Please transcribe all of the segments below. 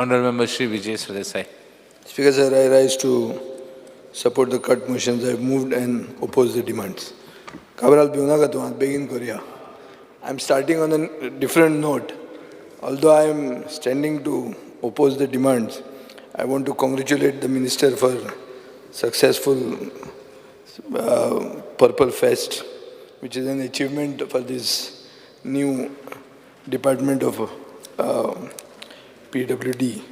Honourable Member Shri Vijay Sardesai. Speaker sir, I rise to support the cut motions. I have moved and opposed the demands. Kabral Biunagatu, begin Korea. I'm starting on a different note. Although I am standing to oppose the demands, I want to congratulate the Minister for successful Purple Fest, which is an achievement for this new Department of PWD,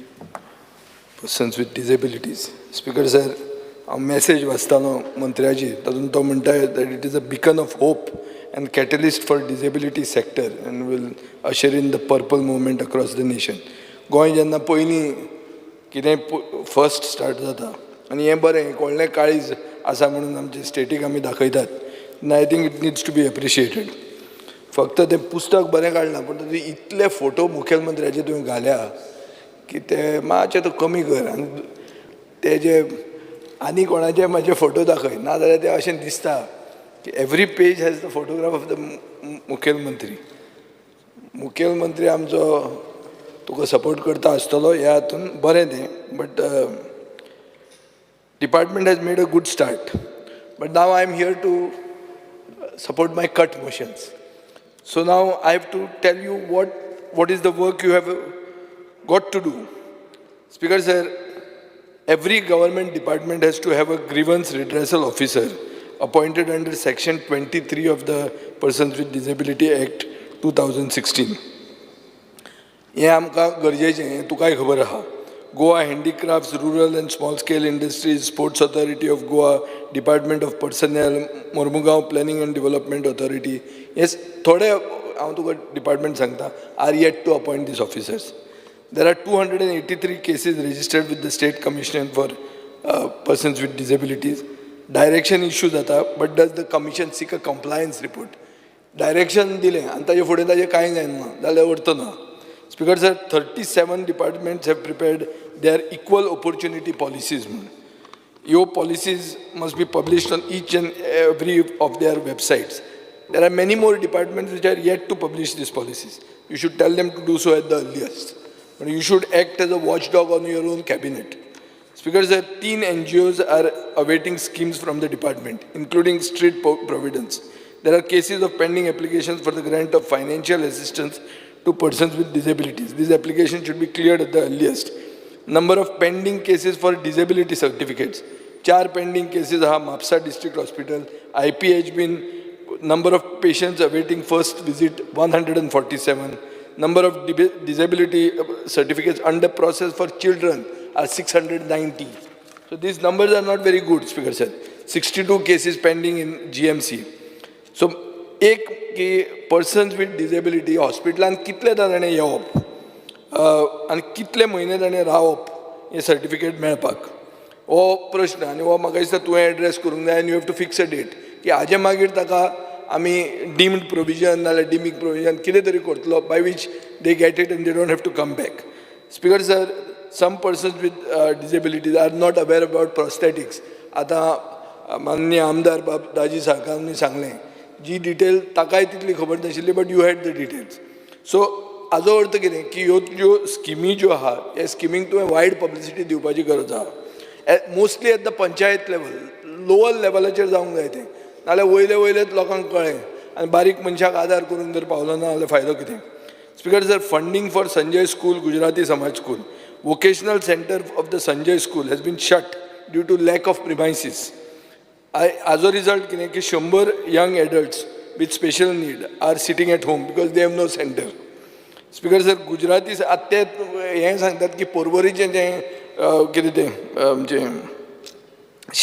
persons with disabilities. Speaker sir, a message वाचतालो मंत्र्याची तातूंत तो म्हणटा that it is a beacon of hope and catalyst for disability sector and will usher in the purple movement across the nation. Goa जेन्ना पयलीं कितें first start जाता आनी हें बरें व्हडलें काळीज आसा म्हणून आमचे स्टेटीक आमी दाखयतात, I think it needs to be appreciated. फक्त तें पुस्तक बरें काडना पूण तातूंत इतले फोटो मुखेलमंत्र्याचे तुवें घाल्या की ते मातशें तो कमी कर आनी तेजे आनी कोणाचे म्हाजे फोटो दाखय, नाजाल्यार ते अशें दिसता की every page has the photograph of the मुखेलमंत्री. मुखेलमंत्री आमचो तुका सपोर्ट करता आसतलो ह्या हातून बरें तें, but department has made a good start. But now I am here to support my cut motions. So now I have to tell you what is the work you have got to do. Speaker sir, every government department has to have a grievance redressal officer appointed under section 23 of the Persons with Disability Act 2016. हे आमकां गरजेचें, तुकाय खबर आहा. Goa Handicrafts, Rural and Small Scale Industries, Sports Authority of Goa, Department of Personnel, Mormugaon Planning and Development Authority. Yes, थोडे हांव तुका department सांगता are yet to appoint these officers. There are 283 cases registered with the State Commission for Persons with Disabilities. Direction issue जाता, but does the Commission seek a compliance report? Direction दिलें आनी ताजे फुडें ताजें कांय जायना जाल्यार अर्थ ना. Speaker sir, 37 departments have prepared their equal opportunity policies. Your policies must be published on each and every of their websites. There are many more departments which are yet to publish these policies. You should tell them to do so at the earliest. But you should act as a watchdog on your own cabinet. Speaker sir, 13 NGOs are awaiting schemes from the department, including Street Providence. There are cases of pending applications for the grant of financial assistance to persons with disabilities. These applications should be cleared at the earliest. Number of pending cases for disability certificates. 4 pending cases are Mapsa District Hospital. IPH been number of patients awaiting first visit 147. Number of disability certificates under process for children are 690. So these numbers are not very good, Speaker sir. 62 cases pending in GMC. So एक की persons with disability हॉस्पिटलान कितले ताणें येवप आनी कितले म्हयने ताणें रावप हें सर्टिफिकेट मेळपाक हो प्रश्न. आनी हो म्हाका दिसता तुवें एड्रेस करूंक जाय आनी you have to fix a date की हाजे मागीर ताका आमी डीम्ड प्रोविजन नाल्यार डिमीक प्रोविजन कितें तरी करतलो by which they get it and they don't have to come back. Speaker sir, some persons with disabilities are not aware about prosthetics. आतां माननीय आमदार बाब दाजी साळकारांनी सांगलें जी डिटेल ताकाय तितली खबर नाशिल्ली, but you had the details. So हाजो अर्थ कितें की ह्यो ज्यो स्किमी ज्यो आहा ह्या स्किमींक तुवें वायड पब्लिसिटी दिवपाची गरज आहा. Mostly at the panchayat level, lower लेवलाचेर जावंक जाय तें, नाल्यार वयलेच लोकांक कळ्ळें आनी बारीक मनशाक आदार करून जर पावलो ना जाल्यार फायदो कितें. Speaker sir, funding for Sanjay school, Gujarati Samaj school, vocational centre of the Sanjay school has been shut due to lack of premises. As a result, 100 young adults with special need are sitting at home because they have no center. Speaker sir, Gujarati आत्ते हें सांगतात की पोरबोरीचें जें कितें तें जें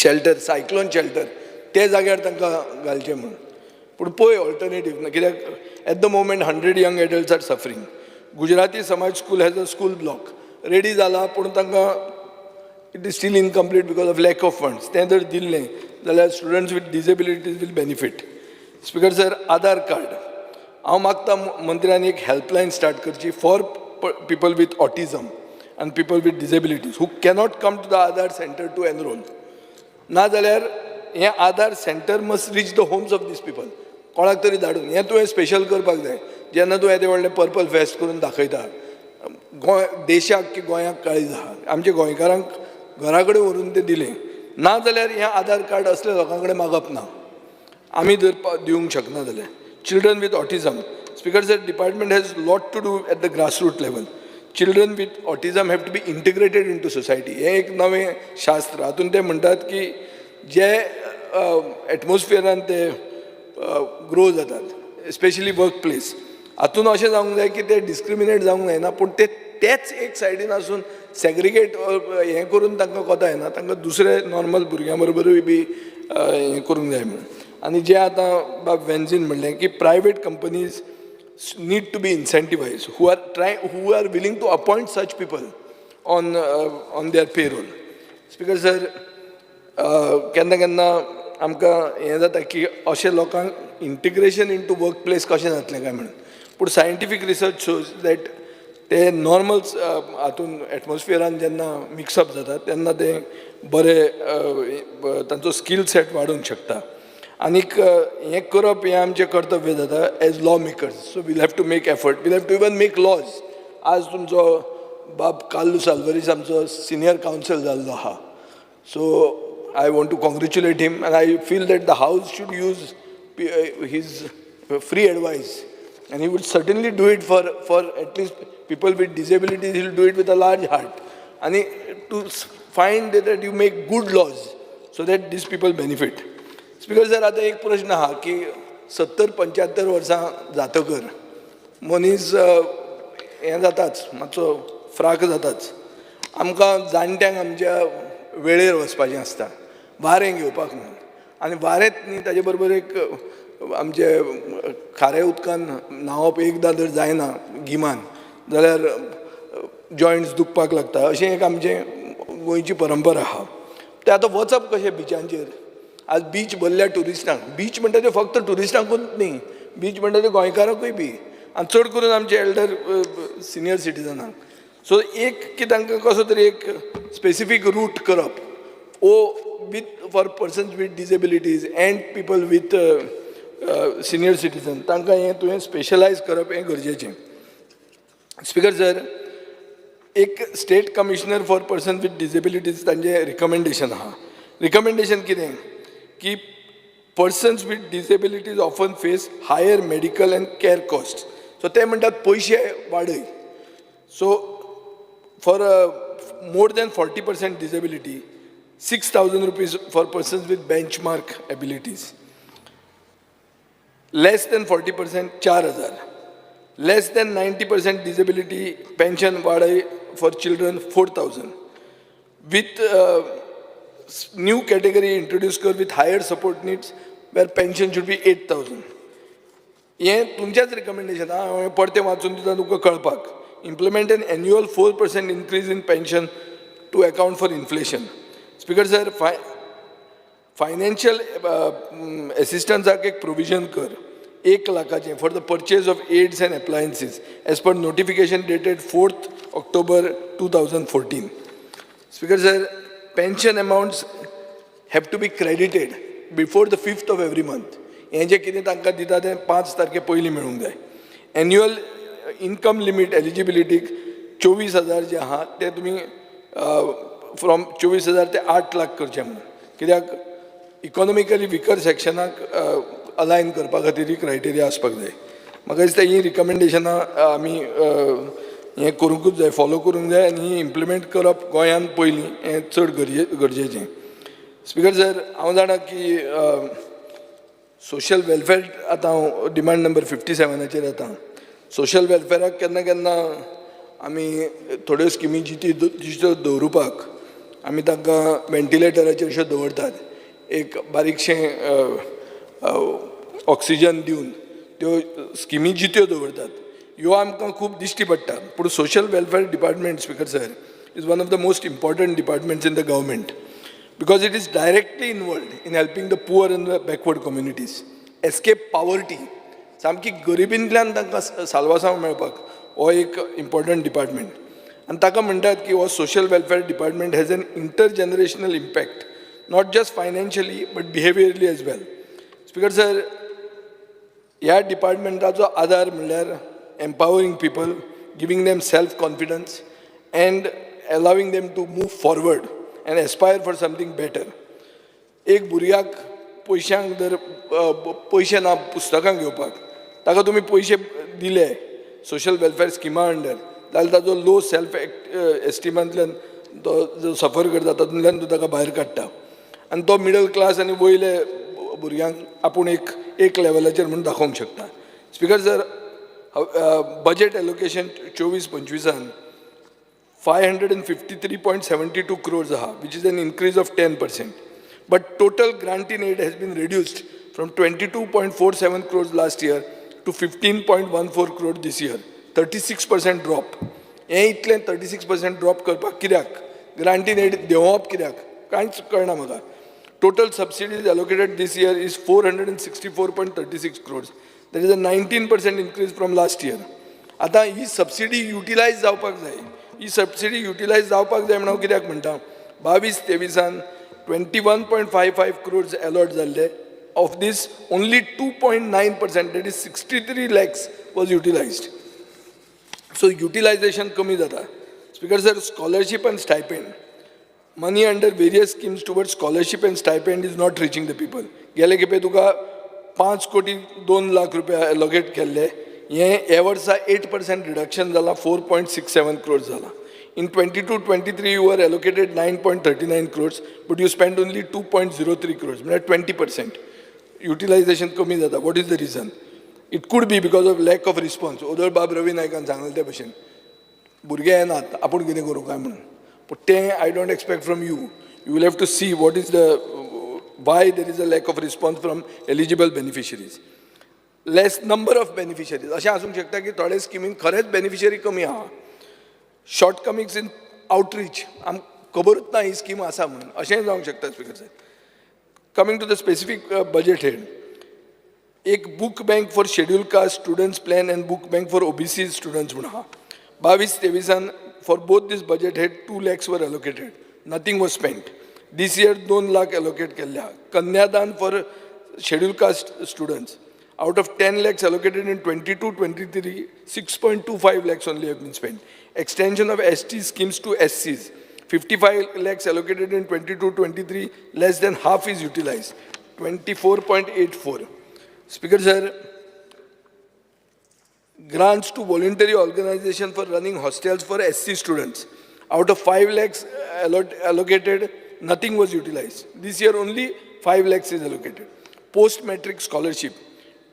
shelter, cyclone shelter, ते जाग्यार तांकां घालचें म्हूण. पूण पळय ऑल्टरनेटीव ना, कित्याक at the moment 100 young adults are suffering. Gujarati Samaj school has a school block ready जाला, पूण तांकां it is still incomplete because of lack of funds. तें जर दिल्लें जाल्यार students with disabilities will benefit. Speaker sir, Aadhaar card हांव मागता मंत्र्यांनी एक हेल्पलायन स्टार्ट करची for people with autism and people with disabilities who cannot come to the Aadhaar center to enroll. ना जाल्यार हें Aadhaar centre must reach the homes of these people. कोणाक तरी धाडून हें तुवें स्पेशल करपाक जाय. जेन्ना तूं येदें व्हडलें पर्पल फेस्ट करून दाखयता, देशाक की गोंयाक काळीज आहा आमच्या गोंयकारांक घरा कडेन व्हरून ते दिले ना जाल्यार हें आधार कार्ड असल्या लोकां कडेन मागप ना आमी जर दिवंक शकना जाल्यार children with autism speaker sir department has lot to do at the grassroot level children with autism have to be integrated into society हें एक नवें शास्त्र हातून ते म्हणटात की जे एटमॉस्फियरान ते ग्रो जातात स्पेशली वर्क प्लेस हातून अशें जावंक जाय की ते डिस्क्रिमिनेट जावंक जायना पूण तेच एक सायडीन आसून सेग्रिगेट हें करून तांकां कोता येना तांकां दुसरे नॉर्मल भुरग्यां बरोबरूय बी हें करूंक जाय म्हणून आनी जें आतां बाब वेन्झीन म्हणलें की private companies need to be incentivized who are willing to appoint such people on their payroll. Speaker sir, केन्ना आमकां हें जाता की अशे लोकांक इंटिग्रेशन इंटू वर्क प्लेस कशें जातलें काय म्हणून पूण सायंटिफीक रिसर्च शोज दॅट ते नॉर्मल हातून एटमॉस्फियरान जेन्ना मिक्सअप जाता तेन्ना ते बरे तांचो स्कील सेट वाडूंक शकता आनीक हें करप हें आमचें कर्तव्य जाता as law makers so we'll have to make effort we'll have to even make laws आज तुमचो बाब कार्लोस आल्वारीस आमचो सिनियर कावन्सील जाल्लो आहा so I want to congratulate him and I feel that the house should use his free advice and he would certainly do it for at least people with disabilities. He will do it with a large heart and to find that you make good laws so that these people benefit. Speaker sir, आता एक प्रश्न आहा की 70-75 वर्सां जातकर मनीस हें जाताच मातसो फ्राक जाताच आमकां जाणट्यांक आमच्या वेळेर वचपाचें आसता वारें घेवपाक म्हणून आनी वारेंत न्ही ताजे बरोबर एक आमचे खाऱ्या उदकान न्हांवप एकदां जर जायना गिमान जाल्यार जॉयंट्स दुखपाक लागता अशें एक आमचें गोंयची परंपरा आहा तें आतां वचप कशें बिचांचेर आज बीच भरल्या ट्युरिस्टांक बीच म्हणटा ते फक्त ट्युरिस्टांकूच न्ही बीच म्हणटा ते गोंयकारांकूय बी आनी चड करून आमचे एल्डर सिनियर सिटीजनांक सो एक की तांकां कसो तरी एक स्पेसिफीक रूट करप ओ with for persons with disabilities and people with senior citizen तांकां हें तुवें स्पेशलायज करप हें गरजेचें स्पीकर सर एक state commissioner for person with disabilities तांचें रिकमेंडेशन आहा रिकमेंडेशन कितें की persons with disabilities often face higher medical and care cost so ते म्हणटात पयशे वाडय so for more than 40% disability, 6,000 rupees for persons with benchmark abilities. Less than 40%, 4,000. Less than 90% disability pension vadai for children, 4,000. With new category introduced with higher support needs, where pension should be 8,000. हें तुमच्याच recommendation हांवें परतें वाचून दिता तुमकां कळपाक implement an annual 4% increase in pension to account for inflation. Speaker sir, financial assistance एक provision कर 1 लाखाचे for the purchase of aids and appliances as per notification dated 4th October 2014. Speaker sir, pension amounts have to be credited before the 5th of every month. हें जें कितें तांकां दिता तें 5 तारखे पयलीं मेळूंक जाय. Annual इनकम लिमीट एलिजिबिलिटीक 24,000 जे आहा ते तुमी फ्रॉम 24,000 ते 8 लाख करचे म्हणून कित्याक इकॉनॉमिकली विकर सेक्शनाक अलायन करपा खातीर ही क्रायटेरिया आसपाक जाय म्हाका दिसता ही रिकमेंडेशनां आमी हें करूंकूच जाय फॉलो करूंक जाय आनी ही इम्प्लिमेंट करप गोंयांत पयलीं हें चड गरजेचें स्पीकर सर हांव जाणा की सोशल वेलफेअर आतां हांव डिमांड नंबर 57चेर येता सोशल वेलफेअराक केन्ना आमी थोड्यो स्किमी जित्यो दवरुपाक आमी तांकां वेंटिलेटराचेर अशें दवरतात एक बारीकशें ऑक्सिजन दिवन त्यो स्किमी जित्यो दवरतात ह्यो आमकां खूब दिश्टी पडटा पूण social welfare department speaker sir is one of the most important departments in the government because it is directly involved in helping the poor and the backward communities escape poverty सामकी गरिबींतल्यान तांकां साल्वासांव मेळपाक हो एक इम्पॉर्टंट डिपार्टमेंट आनी ताका म्हणटात की हो social welfare department has an intergenerational impact not just financially but behaviourally as well speaker sir ह्या डिपार्टमेंटाचो आधार म्हणल्यार empowering people giving them self-confidence and allowing them to move forward and aspire for something better. एक भुरग्याक पयशांक जर पयशे ना पुस्तकां घेवपाक ताका तुमी पयशे दिले सोशल वेलफेअर स्किमा अंडर जाल्यार ताजो लो सेल्फ एस्टिमांतल्यान तो जो सफर करता तातूंतल्यान तूं ताका भायर काडटा आनी तो मिडल क्लास आनी वयले भुरग्यांक आपूण एक लेवलाचेर म्हणून दाखोवंक शकता. Speaker sir, budget allocation 24-25 553.72 crores which is an increase of 10%. But total grant in aid has been reduced from 22.47 crores last year to 15.14 crores this year. 36% drop. हे इतलें 36% drop करपाक कित्याक? Grant in aid देवप कित्याक? कांयच कळना म्हाका. Total subsidies allocated this year is 464.36 crores. That is a 19% increase from last year. आता ही subsidy utilise जावपाक जाय. ही सबसिडी युटिलायज जावपाक जाय म्हणून हांव कित्याक म्हणटा 22-23 21.55 crores अलॉट जाल्ले. Of this, only 2.9%, that is 63 lakhs, was utilized. So utilization कमी जाता. Speaker sir, scholarship and stipend. Money under various schemes towards scholarship and stipend is not reaching the people. गेले खेपे तुका 5 कोटी 2 लाख रुपया allocate केल्ले. हे वर्सा 8% reduction जाला 4.67 crores जाला. In 22-23 you were allocated 9.39 crores, but you spent only 2.03 crores, meaning 20%. Utilization कमी जाता. What is the reason? It could be because of lack of response. उदळ बाब रवी नायकान सांगलें ते भशेन भुरगे येनात आपूण कितें करूं काय म्हणून. But तें I don't expect from you. You will have to see what is the why there is a lack of response from eligible beneficiaries. Less number of beneficiaries. अशें आसूंक शकता की थोडे स्किमीन खरेंच बेनिफिशियरी कमी आहा. शॉर्टकमिंग्स इन आउटरीच आमकां खबरूच ना ही स्कीम आसा म्हणून अशेंय जावंक शकता. Speaker sir, coming to the specific budget head, एक book bank for schedule caste students plan and book bank for OBC students म्हणून आहा. 22-23 for both these budget head 2 lakhs were allocated. Nothing was spent. This year 2 lakh allocate केल्ले आहा. Kanyadan for schedule caste students, out of 10 lakhs allocated in 22-23, 6.25 lakhs only have been spent. Extension of ST schemes to SCs, 55 lakhs allocated in 22-23, less than half is utilized, 24.84. Speaker sir, grants to voluntary organization for running hostels for SC students, out of 5 lakhs allocated, nothing was utilized. This year only 5 lakhs is allocated. Post-matric scholarship,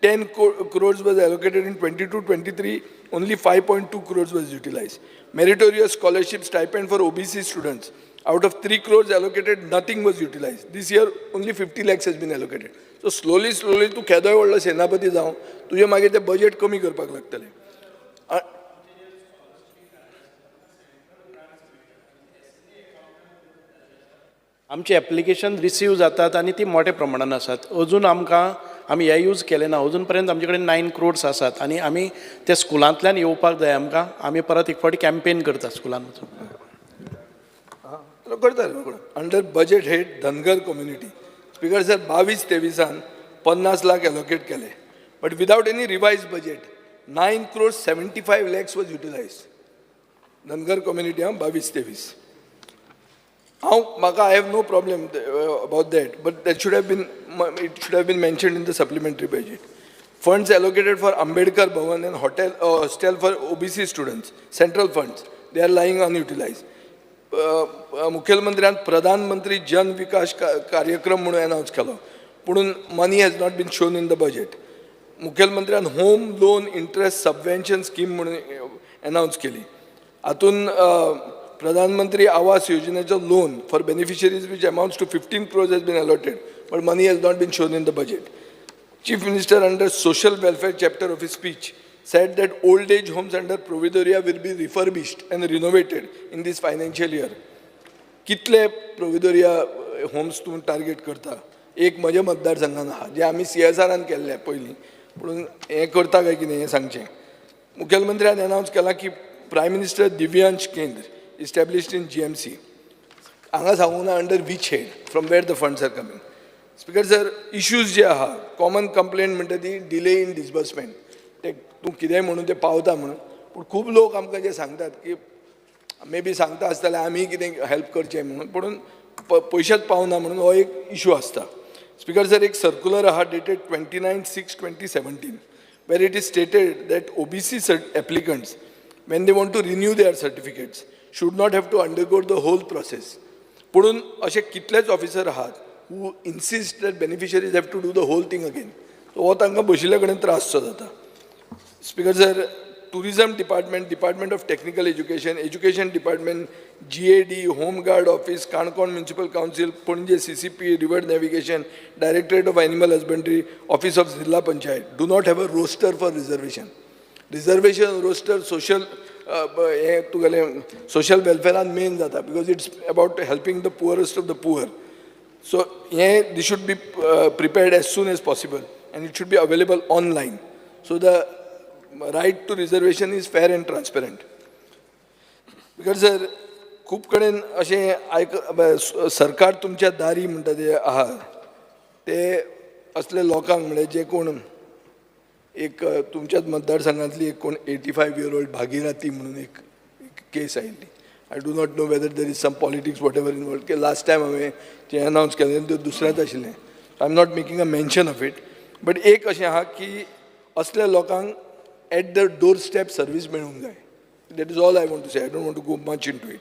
10 crores was allocated in 22-23, only 5.2 crores was utilized. Meritorious scholarship stipend for OBC students, out of 3 crores allocated, nothing was utilized. This year only 50 lakhs has been allocated. So slowly तू केदोय व्हडलो सेनापती जावं तुजे मागीर ते budget कमी करपाक लागतले. आमची एप्लिकेशन रिसीव जातात आणि ती मोठ्या प्रमाणात आसात. अजून आमी हे यूज केले ना. अजून पर्यंत आमचे कडेन 9 crores आसात आणि आमी ते स्कुलांतल्यान येवपाक जाय आमकां. आमी परत एक फावटी कॅम्पेन करता स्कुलान वचून. करता under budget head Dhangar community. Speaker sir, 22-23 50 lakh allocate केले. But without any revise budget 9 crores 75 lakhs was utilized. Dhangar community 22-23. I have no problem about that, but it should have been mentioned in the supplementary budget. Funds allocated for Ambedkar Bhavan and hostel for OBC students, central funds, they are lying unutilized. मुख्यमंत्र्यान प्रधानमंत्री जन विकास कार्यक्रम म्हणून announce केलो, पण money has not been shown in the budget. मुख्यमंत्र्यान home loan interest subvention scheme म्हणून announce केली. हातून प्रधानमंत्री आवास योजनेचो loan for beneficiaries which amounts to 15 crores has been allotted, but money has not been shown in the budget. Chief Minister under social welfare chapter of his speech said that old age homes under Providoria will be refurbished and renovated in this financial year. कितले Providoria homes तूं target करता? एक म्हज्या मतदारसंघान आहा जे आमी CSRन केल्ले पयलीं, पूण हें करता काय कितें हें सांगचें. मुख्यमंत्र्यान अनाउन्स केला की प्रायम मिनिस्टर दिव्यांश केंद्र established in GMC. हांगा सांगूना under which head, from where the funds are coming. Speaker sir, issues जे आहा, common complaint म्हणटा ती delay in disbursement. ते तूं कितेंय म्हणून ते पावता म्हणून, पूण खूब लोक आमकां जे सांगतात की मे बी सांगता आसतले आमी कितें हेल्प करचें म्हणून पूण पयशेच पावना म्हणून हो एक इशू आसता. स्पीकर सर, एक सर्क्युलर आहा dated 29/6/2017 where it is stated that OBC applicants, when they want to renew their certificates, should not have to undergo the whole process. पुणून असे कितलेच ऑफिसर आहात who insist that beneficiaries have to do the whole thing again. So हो तांकां बशिल्ले कडेन त्रासचो जाता. Speaker sir, Tourism Department, Department of Technical Education, Education Department, GAD, Home Guard Office, Kankon Municipal Council, Punje CCP, River Navigation, Directorate of Animal Husbandry, Office of Zilla Panchayat do not have a roster for reservation. Reservation roster social social welfare and main data because it's about helping the poorest of the poor. So this should be prepared as soon as possible and it should be available online. So the right to reservation is fair and transparent. Because sir खूब कडेन अशें सरकार तुमच्या दारी म्हणटा ते आहा ते असले लोकांक म्हणजे जे कोण एक तुमच्याच मतदारसंघातली एक कोण 85 year old भागीरथी म्हणून एक केस आयिल्ली. I do not know whether there is some politics whatever involved की लास्ट टायम हांवें जें अनावन्स केलें तें दुसऱ्याच आशिल्लें. I am not making a mention of it but एक अशें आहा की असल्या लोकांक at the doorstep service मेळूंक जाय. That is all I want to say. I don't want to go much into it.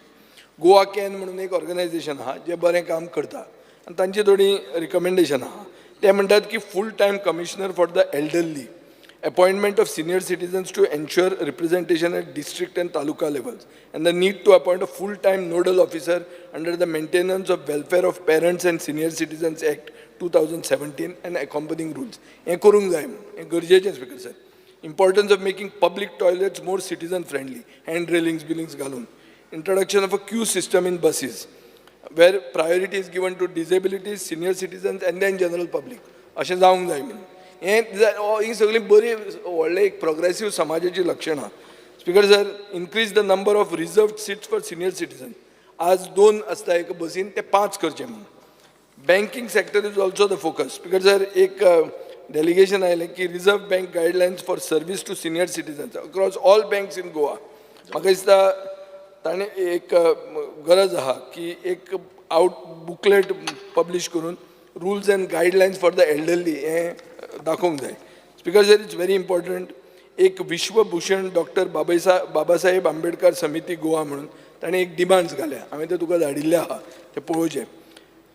Goa Can म्हणून एक ऑर्गनायझेशन आहा जे बरें काम करता आनी तांची थोडी रिकमेंडेशन आहा. ते म्हणटात की full time commissioner for the elderly, appointment of senior citizens to ensure representation at district and taluka levels, and the need to appoint a full-time nodal officer under the Maintenance of Welfare of Parents and Senior Citizens Act 2017 and accompanying rules. हे करूंक जाय, हे गरजेचें speaker sir. Importance of making public toilets more citizen friendly, hand railings, billings galun. Introduction of a queue system in buses where priority is given to disabilities, senior citizens and then general public. अशें जावंक जाय म्हणून. ही सगळी बरी व्हडले एक progressive समाजाची लक्षणां. Speaker sir, increase the number of reserved seats for senior citizen. आज 2 आसता एक बसीन, ते 5 करचे म्हणून. Banking sector is also the focus. Speaker sir, एक डेलिगेशन आयलें की reserve bank guidelines for service to senior citizens across all banks in Goa. म्हाका दिसता ताणें एक गरज आहा की एक बुकलेट पब्लीश करून rules and guidelines for the elderly हें दाखोवंक जाय. Speaker sir, it's very important. एक विश्वभूषण डॉक्टर बाबासाहेब आंबेडकर समिती गोवा म्हणून ताणें एक डिमांड्स घाल्या. हांवें ते तुका धाडिल्ले आहा, ते पळोवचें.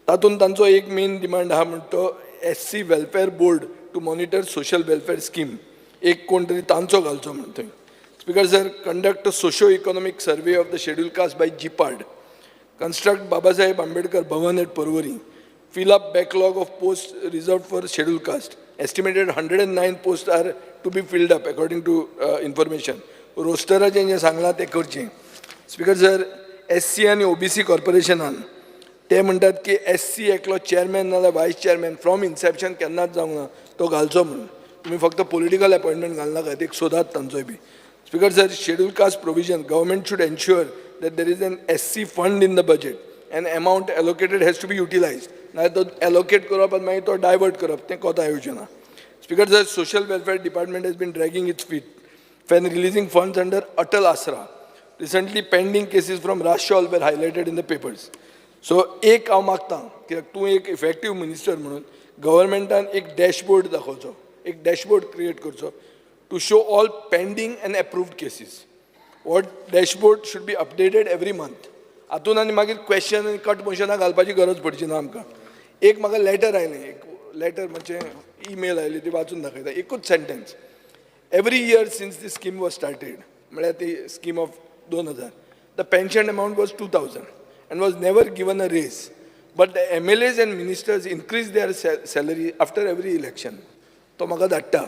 तातूंत तांचो एक मेन डिमांड आहा म्हणटा तो SC welfare board to monitor social welfare scheme. एक कोण तरी तांचो घालचो म्हणून थंय. Speaker sir, conduct a socio economic survey of the scheduled caste by GPARD. Construct Babasaheb Ambedkar Bhavan at Porvorim. Fill up backlog of posts reserved for scheduled caste. Estimated 109 posts are to be filled up according to information. रोस्टराचें जें सांगलां तें करचें. Speaker sir, SC आनी OBC कॉर्पोरेशनान ते म्हणटात की SC एकलो chairman नाजाल्यार वायस चेअरमॅन फ्रॉम इन्सेप्शन केन्नाच जावंक ना, तो घालचो म्हणून. तुमी फक्त पॉलिटिकल अपॉइंटमेंट घालनाकात, एक सोदात तांचोय बी. Speaker sir, schedule caste provision government should ensure that there is an SC fund in the budget and amount allocated has to be utilized. नाजाल्यार तो allocate करप आनी मागीर तो डायवर्ट करप तें कोता येवचें ना. Speaker sir, social welfare department has been dragging its feet when releasing funds under Atal Asra. Recently pending cases from Rashol were highlighted in the papers. So एक हांव मागतां कित्याक तूं एक इफेक्टीव मिनिस्टर म्हणून गव्हर्मेंटान एक डॅशबोर्ड दाखोवचो, एक डॅशबोर्ड क्रिएट करचो to show all pending and approved cases. What dashboard should be updated every month. हातून आनी मागीर क्वेश्चन आनी कट मोशनां घालपाची गरज पडची ना आमकां. एक म्हाका लेटर आयलें, एक लेटर म्हणजे ईमेल आयली, ती वाचून दाखयता. एकूच sentence. Every year since the scheme was started, म्हळ्यार ती scheme of 2000, the pension amount was 2000 and was never given a raise. But the MLAs and ministers increase their salary after every election. तो म्हाका धाडटा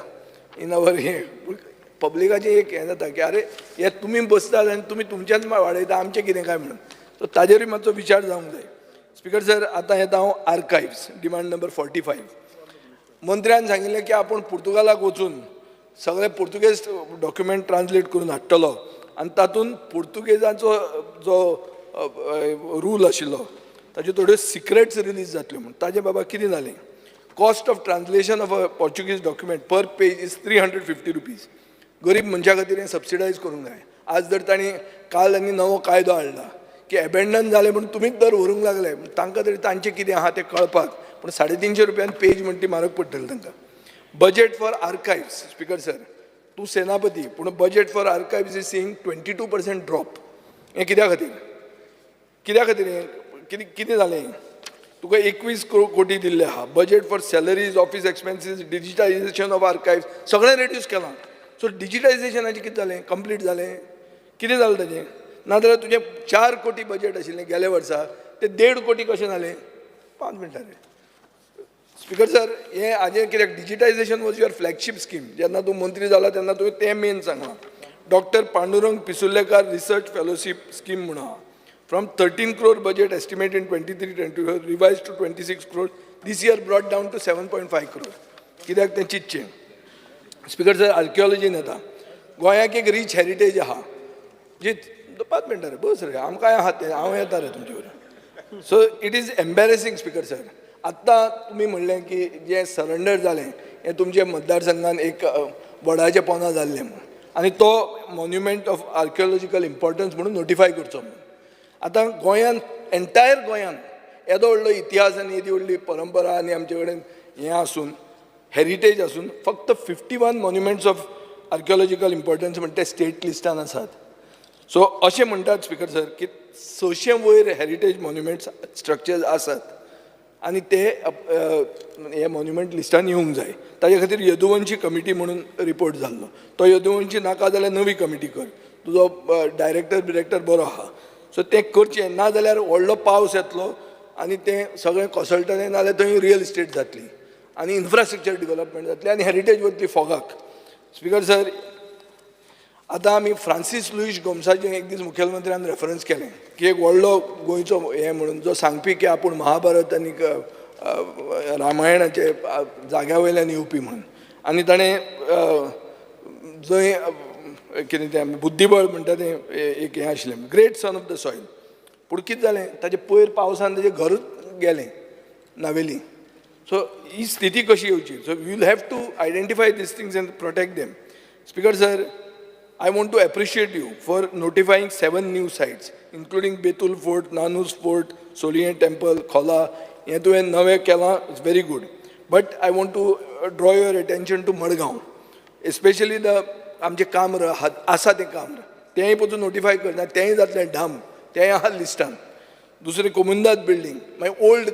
in our हे पब्लिकाचें एक हें जाता की अरे हे तुमी बसतात आनी तुमी तुमच्याच वाडयता, आमचें कितें काय म्हणून. सो ताजेरूय मातसो विचार जावंक जाय. स्पीकर सर, आतां येता हांव आर्कायव्स, डिमांड नंबर 45. मंत्र्यान सांगिल्लें की आपूण पुर्तुगालाक वचून सगळे पुर्तुगेज डॉक्युमेंट ट्रान्सलेट करून हाडटलो आनी तातूंत पुर्तुगेजाचो जो रूल आशिल्लो ताज्यो थोड्यो सिक्रेट्स रिलीज जातल्यो म्हणून. ताजें बाबा कितें जालें, cost of translation of a Portuguese document per page is 350 rupees. गरीब मनशा खातीर हें सबसिडायज करूंक जाय. आज जर तांणी काल आनी नवो कायदो हाडला की एबेंडन जालें म्हणून तुमीच दर व्हरूंक लागले, तांकां तरी तांचें कितें आहा तें कळपाक, पूण 350 रुपयान पेज म्हणटा ती म्हारग पडटली तांकां. Budget for archives, speaker sir, तूं सेनापती पूण budget for archives is seeing 22% drop. हें कित्या खातीर? कित्या खातीर हें कितें जालें? तुका 21 कोटी दिल्ले आहा. Budget for salaries, office expenses, digitisation of archives सगळें रेड्यूस केलां. सो डिजिटायझेशनाचें कितें जालें? कंप्लीट जालें? कितें जालें ताचें? नाजाल्यार तुजें 4 कोटी बजेट आशिल्लें गेल्या वर्सा तें 1.5 कोटी कशें जालें? 5 मिनटां रे. स्पीकर सर, हें हाजें कित्याक digitisation was your flagship scheme. जेन्ना तूं मंत्री जाला तेन्ना तुवें तें मेन सांगलां. Doctor Pandurang Pissurlekar research fellowship scheme म्हणून आहा. From 13 crore budget estimate in 23-24 revised to 26 crore. This year brought down to 7.5 crore. कित्याक तें चिंतचें. स्पीकर सर, आर्किओलॉजीन येता. गोंयाक एक रीच हेरिटेज आहा. जी 5 मिनटां रे, बस रे, आमकां आहा तें, हांव येता रे तुमचे बरोबर. So it is embarrassing speaker sir. आत्तां तुमी म्हणलें की जें सरेंडर जालें हें तुमच्या मतदारसंघान एक वडाचें पोंदा जाल्लें म्हणून, आनी तो मॉन्युमेंट ऑफ आर्किओलॉजिकल इम्पॉर्टन्स म्हणून नोटिफाय करचो म्हणून. आतां गोंयान, एंटायर गोंयान येदो व्हडलो इतिहास आनी येदी व्हडली परंपरा आनी आमचे कडेन हें आसून, हेरिटेज आसून फक्त 51 मॉन्युमेंट्स ऑफ आर्किओलॉजिकल इम्पॉर्टन्स म्हणटा ते स्टेट लिस्टान आसात. सो अशें म्हणटात स्पीकर सर की 600 वयर हेरिटेज मॉन्युमेंट्स स्ट्रक्चर्स आसात आनी ते हे मॉन्युमेंट लिस्टान येवंक जाय. ताजे खातीर यदुवंशी कमिटी म्हणून रिपोर्ट जाल्लो. तो यदुवंशी नाका जाल्यार नवी कमिटी कर. तुजो डायरेक्टर बरो आहा. सो तें करचें, ना जाल्यार व्हडलो पावस येतलो आनी तें सगळें कोसळटलें, नाजाल्यार थंय रियल इस्टेट जातली आनी इन्फ्रास्ट्रक्चर डेव्हलपमेंट जातलें आनी हेरिटेज वतली फोगाक. स्पीकर सर, आतां आमी फ्रांसीस लुईस गोम्साचें एक दीस मुखेलमंत्र्यान रेफरन्स केलें की एक व्हडलो गोंयचो हें म्हणून, जो सांगपी की आपूण महाभारत आनी रामायणाचे जाग्या वयल्यान येवपी म्हणून. आनी ताणें जंय कितें तें बुद्धीबळ म्हणटा तें एक हें आशिल्लें, great son of the soil. पूण कितें जालें, ताजें पयर पावसान ताजें घरूच गेलें नावेली. सो ही स्थिती कशी येवची? So we will have to identify these things and protect them. Speaker sir, I want to appreciate you for notifying 7 new sites, including Betul Fort, Nanus Fort, Solian Temple, Khola. हे तुवें नवें केलां, it's very good. But I want to draw your attention to Madgaon, especially the आमचें काम्र आसा तें काम्र, तेंय पसून नोटिफाय करना, तेंय जातलें डाम, तेंय आहा लिस्टान. दुसरें कोमुंदात बिल्डींग, मागीर ओल्ड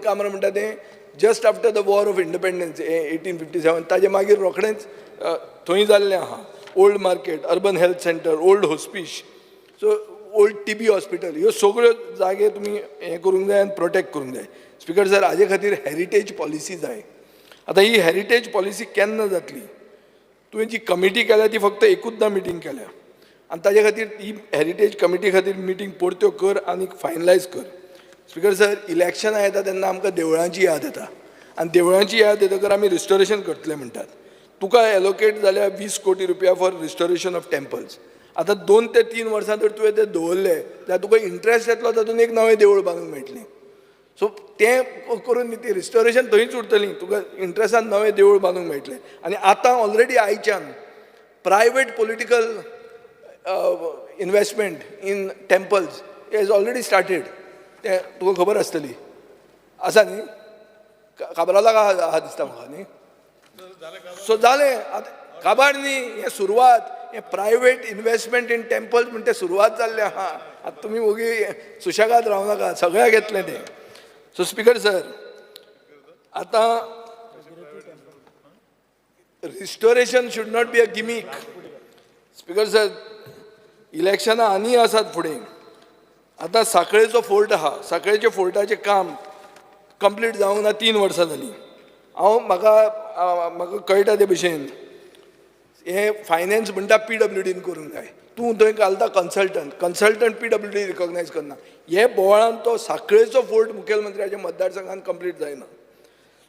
काम्र म्हणटा तें just after the war of independence 1857, ताजे मागीर रोखडेंच थंय जाल्लें आहा. Old market, urban health centre, old hospice, so old TB hospital, ह्यो सगळ्यो जागे तुमी हें करूंक जाय आनी प्रोटेक्ट करूंक जाय. स्पीकर सर, हाजे खातीर हेरिटेज पॉलिसी जाय. आतां ही हेरिटेज पॉलिसी केन्ना जातली? तुवें जी कमिटी केल्या ती फक्त एकूचदां मिटींग केल्या आनी ताजे खातीर ही हेरिटेज कमिटी खातीर मिटींग परत्यो कर आनी फायनलायज कर. स्पीकर सर, इलेक्शनां येता तेन्ना आमकां देवळांची याद येता आनी देवळांची याद येतकर आमी रिस्टोरेशन करतले म्हणटात. तुका एलोकेट जाल्या 20 कोटी रुपया फॉर रिस्टोरेशन ऑफ टेम्पल्स. आतां 2 ते 3 वर्सां जर तुवें ते दवरले जाल्यार तुका इंट्रस्ट येतलो, तातूंत एक नवें देवूळ बांदूंक मेळटलें. सो तें करून ती रिस्टोरेशन थंयच उरतलीं, तुका इंट्रस्टान नवें देवूळ बांदूंक मेळटलें. आनी आतां ऑलरेडी आयच्यान private political investment in temples is already started. तें तुका खबर आसतली, आसा न्ही? काबरालाक आहा दिसता म्हाका न्ही. सो जालें, काबार न्ही, हें सुरवात. हें प्रायवेट इन्वेस्टमेंट इन टेम्पल्स म्हणटा तें सुरवात जाल्लें आहा. आतां तुमी ओगी सुशेगाद रावं नाका, सगळ्याक येतलें तें. सो स्पीकर सर, आतां restoration should not be a gimmick. Speaker sir, इलेक्शनां आनी आसात फुडें. आतां सांखळेचो फोर्ट आहा, सांखळेच्या फोर्टाचें काम कंप्लीट जावंक ना 3 वर्सां जालीं. म्हाका कळटा ते भशेन हे फायनान्स म्हणटा PWDन करूंक जाय. तूं थंय घालता कन्सल्टंट PWD रिकॉग्नायज करना. हे बोवाळान तो सांखळेचो फोर्ट मुखेलमंत्र्याच्या मतदारसंघान कंप्लीट जायना.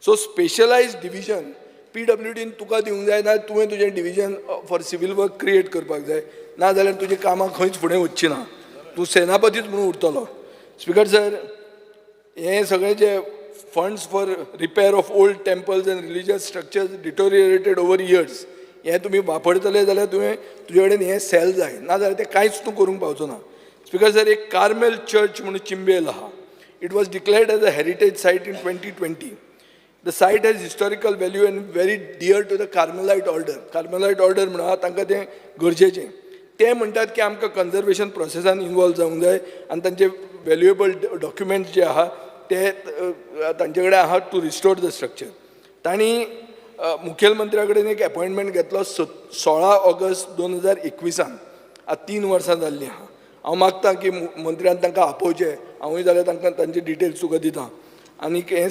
सो स्पेशलायज डिविजन PWDन तुका दिवंक जाय, ना तुवें तुजें division for civil work create करपाक जाय, ना जाल्यार तुजी कामां खंयच फुडें वचची ना, तूं सेनापतीच म्हणून उरतलो. स्पीकर सर, हे सगळे जे funds for repair of old temples end religious structures deteriorated over years, हें तुमी वापरतले जाल्यार तुजे कडेन हें सेल जाय नाजाल्यार तें कांयच तूं करूंक पावचो ना. स्पिकर सर, एक कार्मेल चर्च म्हणून चिंबेल आहा. It was declared as a heritage site in 2020. The site has historical value and very dear to the Carmelite order. Carmelite order म्हणा तांकां तें गरजेचें. ते म्हणटात की आमकां कन्जर्वेशन प्रोसेसान इन्वॉल्व जावंक जाय आनी तांचे व्हॅल्युएबल डॉक्युमेंट्स जे आहा ते तांचे कडेन आहा टू रिस्टोर द स्ट्रक्चर. तांणी मुखेलमंत्र्या कडेन एक अपॉयंटमेंट घेतलो 16 ऑगस्ट 2021. आज 3 वर्सां जाल्लीं आहा. हांव मागतां की मंत्र्यान तांकां आपोवचें. हांवूय जाल्यार तांकां तांचे डिटेल्स तुका दितां आनी हें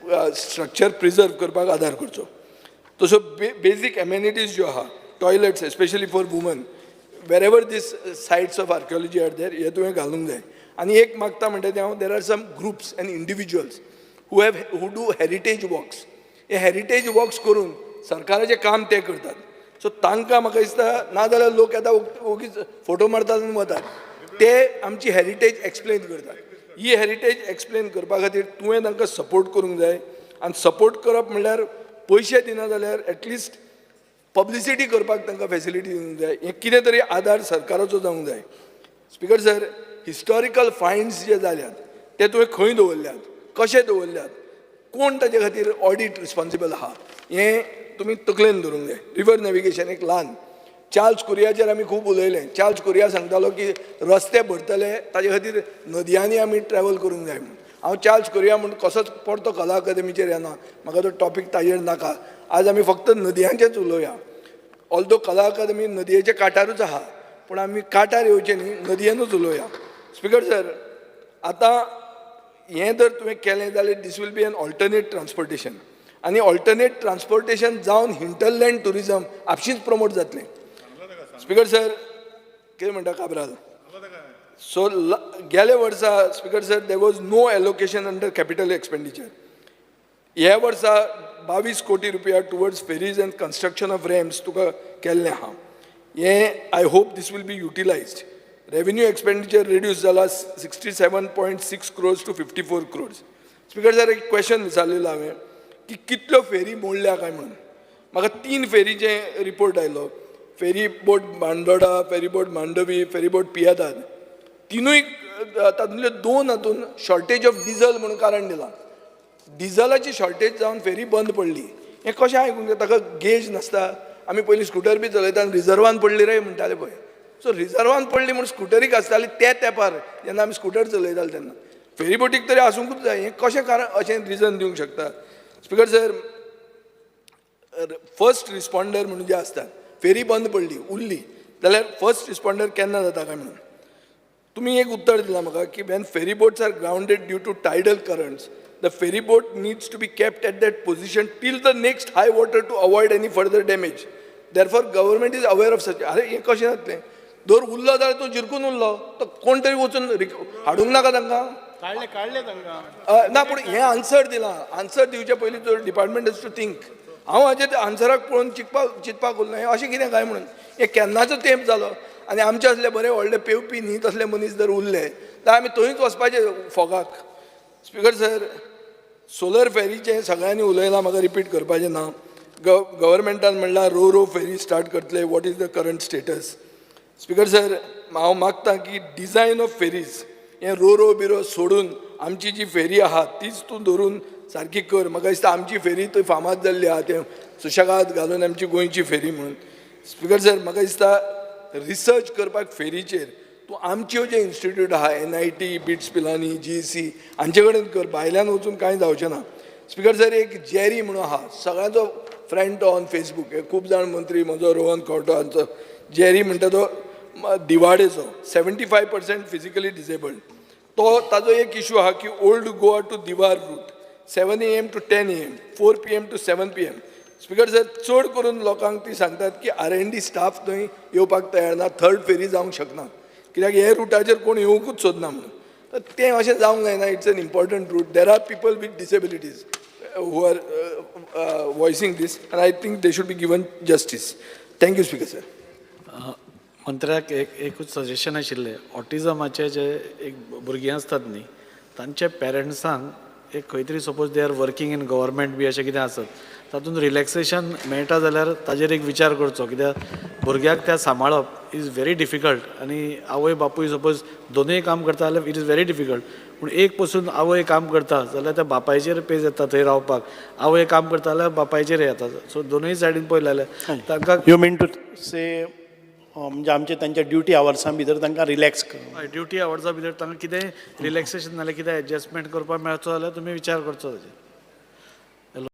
स्ट्रक्चर प्रिजर्व करपाक आदार करचो. तसो बेजीक एमेनिटीज ज्यो आहा, toilets especially for woman, wherever these sites of archaeology are there, हे तुवें घालूंक जाय. आनी एक मागता म्हणटा तें हांव, there are some groups and individuals who do heritage walks. हे हेरिटेज वॉक्स करून सरकाराचें काम ते करतात. सो तांकां म्हाका दिसता नाजाल्यार लोक येता ओगीच फोटो मारतात आनी वतात. ते आमची हेरिटेज एक्सप्लेन करतात. ही हेरिटेज एक्सप्लेन करपा खातीर तुवें तांकां सपोर्ट करूंक जाय. आनी सपोर्ट करप म्हणल्यार पयशे दिना जाल्यार एटलिस्ट पब्लिसिटी करपाक तांकां फेसिलिटी दिवंक जाय. हें कितें तरी आदार सरकाराचो जावंक जाय. स्पिकर सर, हिस्टॉरिकल फायंड्स जे जाल्यात ते तुवें खंय दवरल्यात, कशे दवरल्यात, कोण ताचे खातीर ऑडिट रिस्पॉन्सिबल आहा, हें तुमी तकलेन धरूंक जाय. रिवर नॅविगेशन एक ल्हान चार्ल्स कुरियाचेर आमी खूब उलयलें. चार्ल्स कुरिया सांगतालो की रस्ते भरतले ताचे खातीर नदयांनी आमी ट्रॅव्हल करूंक जाय म्हणून. हांव चार्ल्स कुरिया म्हणून कसोच परतो कला अकादेमीचेर येना, म्हाका तो टॉपीक ताजेर नाका. आज आमी फक्त नदयांचेच उलोवया. ऑल्दो कला अकादेमी नदयेच्या कांठारूच आहा, पूण आमी कांठार येवचे न्ही, नदयेनूच उलोवया. स्पिकर सर, आतां हें जर तुवें केलें जाल्यार this will be an alternate transportation. आनी ऑल्टरनेट ट्रान्सपोर्टेशन जावन हिंटरलँड टुरिजम आपशींच प्रमोट जातलें. स्पिकर सर, कितें म्हणटा काबराल? सो गेले वर्सा speaker sir, there was no allocation under capital expenditure. ह्या वर्सा 22 कोटी रुपया towards ferries and construction of ramps तुका केल्लें आहा. हें I hope this will be utilised. Revenue expenditure reduce जाला 67.6 crores to 54 crores. Speaker sir, एक क्वेश्चन विचारलेलो हांवें की कितल्यो फेरी मोडल्या काय म्हणून. म्हाका 3 फेरीचे रिपोर्ट आयलो. Ferry boat Bandora, ferry boat Mandvi, ferry boat पियादाद. तिनूय तातूंतले 2 हातून शॉर्टेज ऑफ डिझल म्हणून कारण दिलां. डिझलाची शॉर्टेज जावन फेरी बंद पडली. हें कशें आयकूंक जाता? ताका गेज नासता. आमी पयलीं स्कुटर बी चलयता आनी रिजर्वान पडली रे म्हणटाले पळय. सो रिजर्वान पडली म्हणून स्कुटरीक आसताली त्या तेंपार जेन्ना आमी स्कुटर चलयताले तेन्ना. फेरी बोटीक तरी आसूंकूच जाय. हें कशें कारण अशें रिजन दिवंक शकता? स्पिकर सर, फर्स्ट रिस्पॉन्डर म्हणून जे आसतात, फेरी बंद पडली उरली जाल्यार फर्स्ट रिस्पॉन्डर केन्ना जाता काय म्हणून तुमी एक उत्तर दिलां म्हाका की when ferry boats are grounded due to tidal currents, the ferry boat needs to be kept at that position till the next high water to avoid any further damage. Therefore government is aware of such. अरे हें कशें जातलें? दर उरलो जाल्यार तो जिरकून उरलो, तो कोण तरी वचून हाडूंक नाका तांकां. काडले तांकां ना, पूण हें आन्सर दिलां. आन्सर दिवचे पयलीं तो डिपार्टमेंट हॅज टू थिंक. हांव हाजे आन्सराक पळोवन चिंतपाक उरलो हें अशें कितें काय म्हणून. हें केन्नाचो तेंप जालो आनी आमचे असले बरे व्हडले पेंवपी न्ही तसले मनीस जर उरले जाल्यार आमी थंयच वचपाचे फोगाक. स्पिकर सर, सोलर फेरीचें सगळ्यांनी उलयलां, म्हाका रिपीट करपाचें ना. गव्हर्मेंटान म्हणलां रो फेरी स्टार्ट करतले. What is the current status? Speaker sir, हांव मागतां की डिझायन ऑफ फेरीज हें रो बिरो सोडून आमची जी फेरी आहा तीच तूं धरून सारकी कर. म्हाका दिसता आमची फेरी थंय फामाद जाल्ली आहा, तें सुशेगाद घालून आमची गोंयची फेरी म्हणून. स्पिकर सर, म्हाका दिसता रिसर्च करपाक फेरीचेर तूं आमच्यो जे इन्स्टिट्यूट आहा, NIT, बिट्स पिलानी, GEC हांचे कडेन कर. भायल्यान वचून कांय जावचें ना. स्पिकर सर, एक जेरी म्हणून आहा, सगळ्यांचो फ्रेंड ऑन फेसबूक. हे खूब जाण मंत्री म्हजो रोहन खंवटो हांचो जेरी म्हणटा तो दिवाडेचो, 75% फिजिकली डिसेबल्ड. तो ताजो एक इशू आहा की old Goa to Divar route 7 AM to 10 AM, 4 PM to 7 PM. Speaker sir, चड करून लोकांक ती सांगतात की R&D स्टाफ थंय येवपाक तयार ना, थर्ड फेरी जावंक शकना, कित्याक हे रुटाचेर कोण येवंकूच सोदना म्हणून. तर तें अशें जावंक जायना. It's an important route. There are people with disabilities who are voicing this and I think they should be given justice. Thank you speaker sir. मंत्र्याक एकूच सजेशन आशिल्लें. ऑटिझमाचे जे एक भुरगीं आसतात न्ही, तांचे पेरंट्सांक एक खंय तरी suppose they are working in government बी अशें कितें आसत तातूंत रिलॅक्सेशन मेळटा जाल्यार ताजेर एक विचार करचो कित्याक भुरग्याक त्या सांबाळप इज व्हेरी डिफिकल्ट आनी आवय बापूय सपोज दोनूय काम करता जाल्यार इट इज व्हेरी डिफिकल्ट पूण एक पसून आवय काम करता जाल्यार त्या बापायचेर पेज येता थंय रावपाक आवय काम करता जाल्यार बापायचेर येता सो दोनूय सायडीन पळयलें जाल्यार तांकां यू मीन टू से म्हणजे आमचे तांच्या ड्युटी आवर्सां भितर तांकां रिलॅक्स ड्युटी आवर्सा भितर तांकां कितेंय रिलॅक्सेशन नाल्यार कितें एडजस्टमेंट करपाक मेळचो जाल्यार तुमी विचार करचो ताजेर